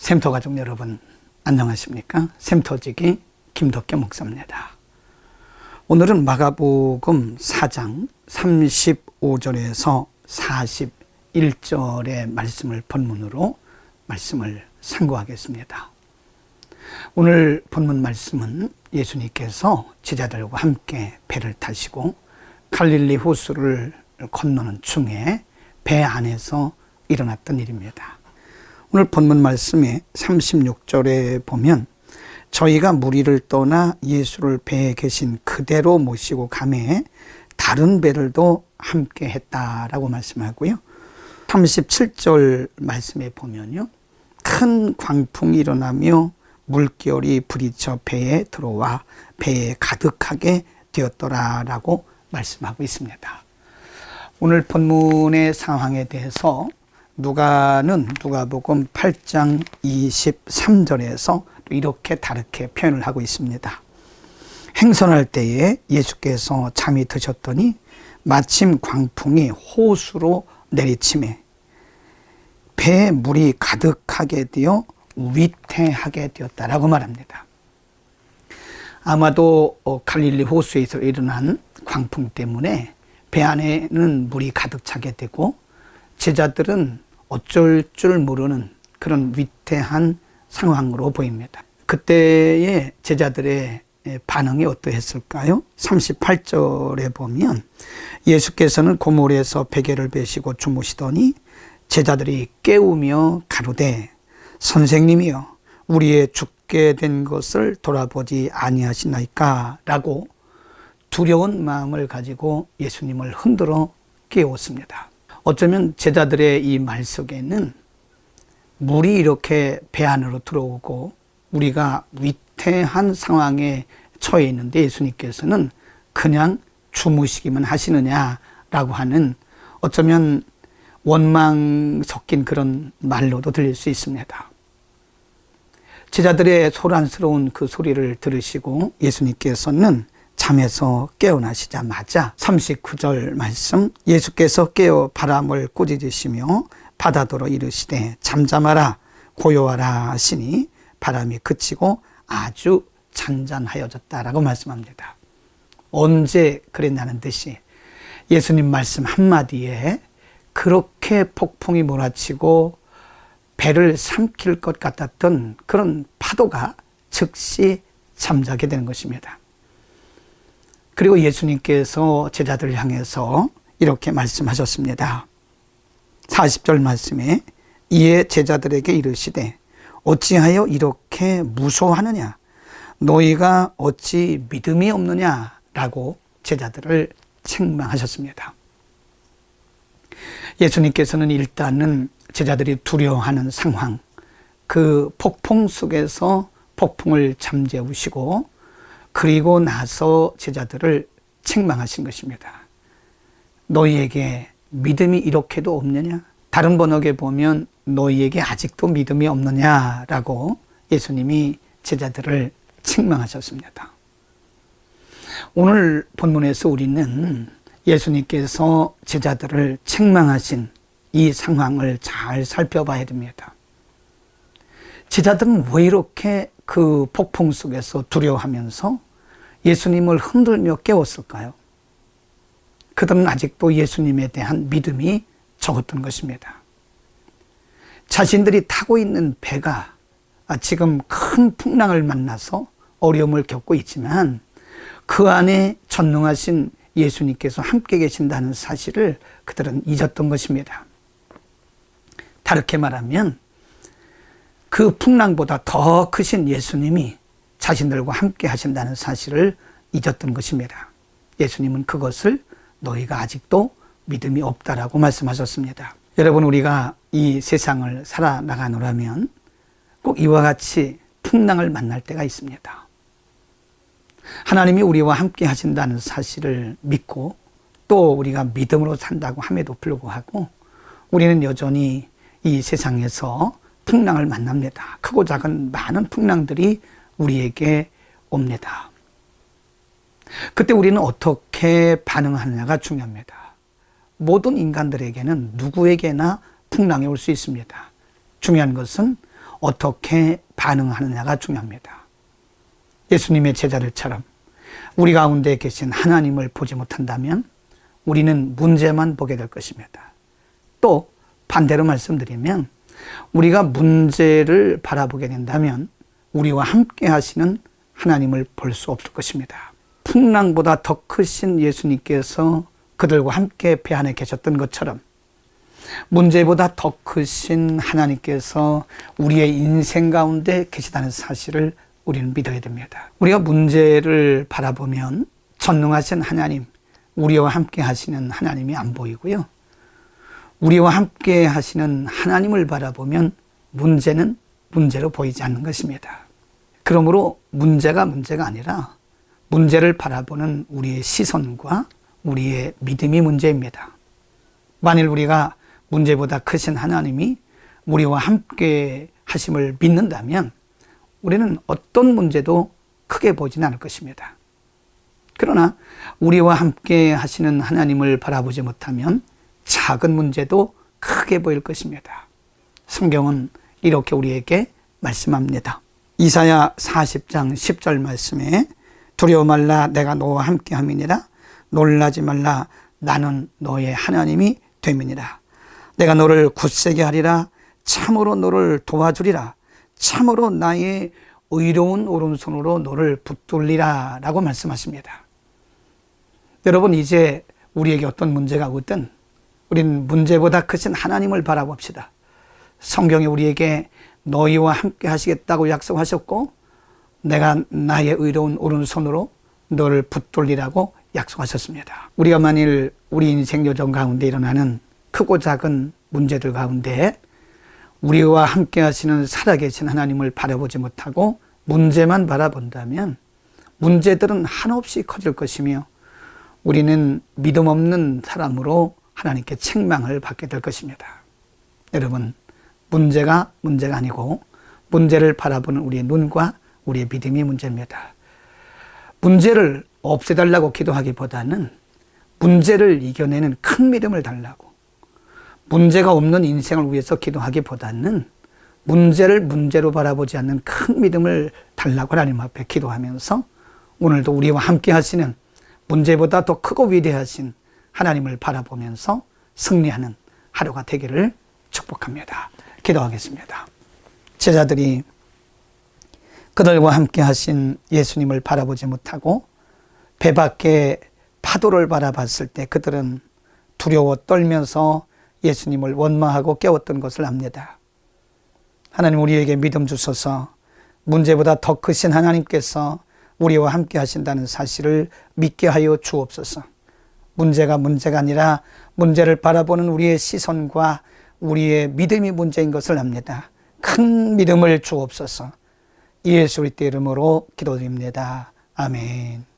샘터 가족 여러분 안녕하십니까? 샘터지기 김덕계 목사입니다. 오늘은 마가복음 4장 35절에서 41절의 말씀을 본문으로 말씀을 상고하겠습니다. 오늘 본문 말씀은 예수님께서 제자들과 함께 배를 타시고 갈릴리 호수를 건너는 중에 배 안에서 일어났던 일입니다. 오늘 본문 말씀에 36절에 보면 저희가 무리를 떠나 예수를 배에 계신 그대로 모시고 가매 다른 배들도 함께 했다라고 말씀하고요. 37절 말씀에 보면요. 큰 광풍이 일어나며 물결이 부딪혀 배에 들어와 배에 가득하게 되었더라라고 말씀하고 있습니다. 오늘 본문의 상황에 대해서 누가복음 8장 23절에서 이렇게 다르게 표현을 하고 있습니다. 행선할 때에 예수께서 잠이 드셨더니 마침 광풍이 호수로 내리침에 배에 물이 가득하게 되어 위태하게 되었다라고 말합니다. 아마도 갈릴리 호수에서 일어난 광풍 때문에 배 안에는 물이 가득 차게 되고 제자들은 어쩔 줄 모르는 그런 위태한 상황으로 보입니다. 그때의 제자들의 반응이 어떠했을까요? 38절에 보면 예수께서는 고물에서 베개를 베시고 주무시더니 제자들이 깨우며 가로되 선생님이여 우리의 죽게 된 것을 돌아보지 아니하시나이까 라고 두려운 마음을 가지고 예수님을 흔들어 깨웠습니다. 어쩌면 제자들의 이 말 속에는 물이 이렇게 배 안으로 들어오고 우리가 위태한 상황에 처해 있는데 예수님께서는 그냥 주무시기만 하시느냐라고 하는 어쩌면 원망 섞인 그런 말로도 들릴 수 있습니다. 제자들의 소란스러운 그 소리를 들으시고 예수님께서는 잠에서 깨어나시자마자 39절 말씀 예수께서 깨어 바람을 꾸짖으시며 바다더러 이르시되 잠잠하라 고요하라 하시니 바람이 그치고 아주 잔잔하여졌다라고 말씀합니다. 언제 그랬냐는 듯이 예수님 말씀 한마디에 그렇게 폭풍이 몰아치고 배를 삼킬 것 같았던 그런 파도가 즉시 잠자게 되는 것입니다. 그리고 예수님께서 제자들을 향해서 이렇게 말씀하셨습니다. 40절 말씀에 이에 제자들에게 이르시되 어찌하여 이렇게 무서워하느냐 너희가 어찌 믿음이 없느냐라고 제자들을 책망하셨습니다. 예수님께서는 일단은 제자들이 두려워하는 상황, 그 폭풍 속에서 폭풍을 잠재우시고 그리고 나서 제자들을 책망하신 것입니다. 너희에게 믿음이 이렇게도 없느냐? 다른 번역에 보면 너희에게 아직도 믿음이 없느냐라고 예수님이 제자들을 책망하셨습니다. 오늘 본문에서 우리는 예수님께서 제자들을 책망하신 이 상황을 잘 살펴봐야 됩니다. 제자들은 왜 이렇게 그 폭풍 속에서 두려워하면서 예수님을 흔들며 깨웠을까요? 그들은 아직도 예수님에 대한 믿음이 적었던 것입니다. 자신들이 타고 있는 배가 지금 큰 풍랑을 만나서 어려움을 겪고 있지만 그 안에 전능하신 예수님께서 함께 계신다는 사실을 그들은 잊었던 것입니다. 다르게 말하면 그 풍랑보다 더 크신 예수님이 자신들과 함께 하신다는 사실을 잊었던 것입니다. 예수님은 그것을 너희가 아직도 믿음이 없다라고 말씀하셨습니다. 여러분 우리가 이 세상을 살아나가노라면 꼭 이와 같이 풍랑을 만날 때가 있습니다. 하나님이 우리와 함께 하신다는 사실을 믿고 또 우리가 믿음으로 산다고 함에도 불구하고 우리는 여전히 이 세상에서 풍랑을 만납니다. 크고 작은 많은 풍랑들이 우리에게 옵니다. 그때 우리는 어떻게 반응하느냐가 중요합니다. 모든 인간들에게는 누구에게나 풍랑이 올 수 있습니다. 중요한 것은 어떻게 반응하느냐가 중요합니다. 예수님의 제자들처럼 우리 가운데 계신 하나님을 보지 못한다면 우리는 문제만 보게 될 것입니다. 또 반대로 말씀드리면 우리가 문제를 바라보게 된다면 우리와 함께 하시는 하나님을 볼 수 없을 것입니다. 풍랑보다 더 크신 예수님께서 그들과 함께 배 안에 계셨던 것처럼 문제보다 더 크신 하나님께서 우리의 인생 가운데 계시다는 사실을 우리는 믿어야 됩니다. 우리가 문제를 바라보면 전능하신 하나님, 우리와 함께 하시는 하나님이 안 보이고요. 우리와 함께 하시는 하나님을 바라보면 문제는 문제로 보이지 않는 것입니다. 그러므로 문제가 아니라 문제를 바라보는 우리의 시선과 우리의 믿음이 문제입니다. 만일 우리가 문제보다 크신 하나님이 우리와 함께 하심을 믿는다면 우리는 어떤 문제도 크게 보지는 않을 것입니다. 그러나 우리와 함께 하시는 하나님을 바라보지 못하면 작은 문제도 크게 보일 것입니다. 성경은 이렇게 우리에게 말씀합니다. 이사야 40장 10절 말씀에 두려워 말라 내가 너와 함께 함이니라 놀라지 말라 나는 너의 하나님이 됨이니라 내가 너를 굳세게 하리라 참으로 너를 도와주리라 참으로 나의 의로운 오른손으로 너를 붙들리라 라고 말씀하십니다. 여러분 이제 우리에게 어떤 문제가 오든 우리는 문제보다 크신 하나님을 바라봅시다. 성경이 우리에게 너희와 함께 하시겠다고 약속하셨고 내가 나의 의로운 오른손으로 너를 붙들리라고 약속하셨습니다. 우리가 만일 우리 인생 여정 가운데 일어나는 크고 작은 문제들 가운데 우리와 함께 하시는 살아계신 하나님을 바라보지 못하고 문제만 바라본다면 문제들은 한없이 커질 것이며 우리는 믿음 없는 사람으로 하나님께 책망을 받게 될 것입니다. 여러분, 문제가 아니고 문제를 바라보는 우리의 눈과 우리의 믿음이 문제입니다. 문제를 없애달라고 기도하기보다는 문제를 이겨내는 큰 믿음을 달라고, 문제가 없는 인생을 위해서 기도하기보다는 문제를 문제로 바라보지 않는 큰 믿음을 달라고 하나님 앞에 기도하면서 오늘도 우리와 함께 하시는 문제보다 더 크고 위대하신 하나님을 바라보면서 승리하는 하루가 되기를 축복합니다. 기도하겠습니다. 제자들이 그들과 함께 하신 예수님을 바라보지 못하고 배 밖에 파도를 바라봤을 때 그들은 두려워 떨면서 예수님을 원망하고 깨웠던 것을 압니다. 하나님 우리에게 믿음 주셔서 문제보다 더 크신 하나님께서 우리와 함께 하신다는 사실을 믿게 하여 주옵소서. 문제가 아니라 문제를 바라보는 우리의 시선과 우리의 믿음이 문제인 것을 압니다. 큰 믿음을 주옵소서. 예수 그리스도의 이름으로 기도드립니다. 아멘.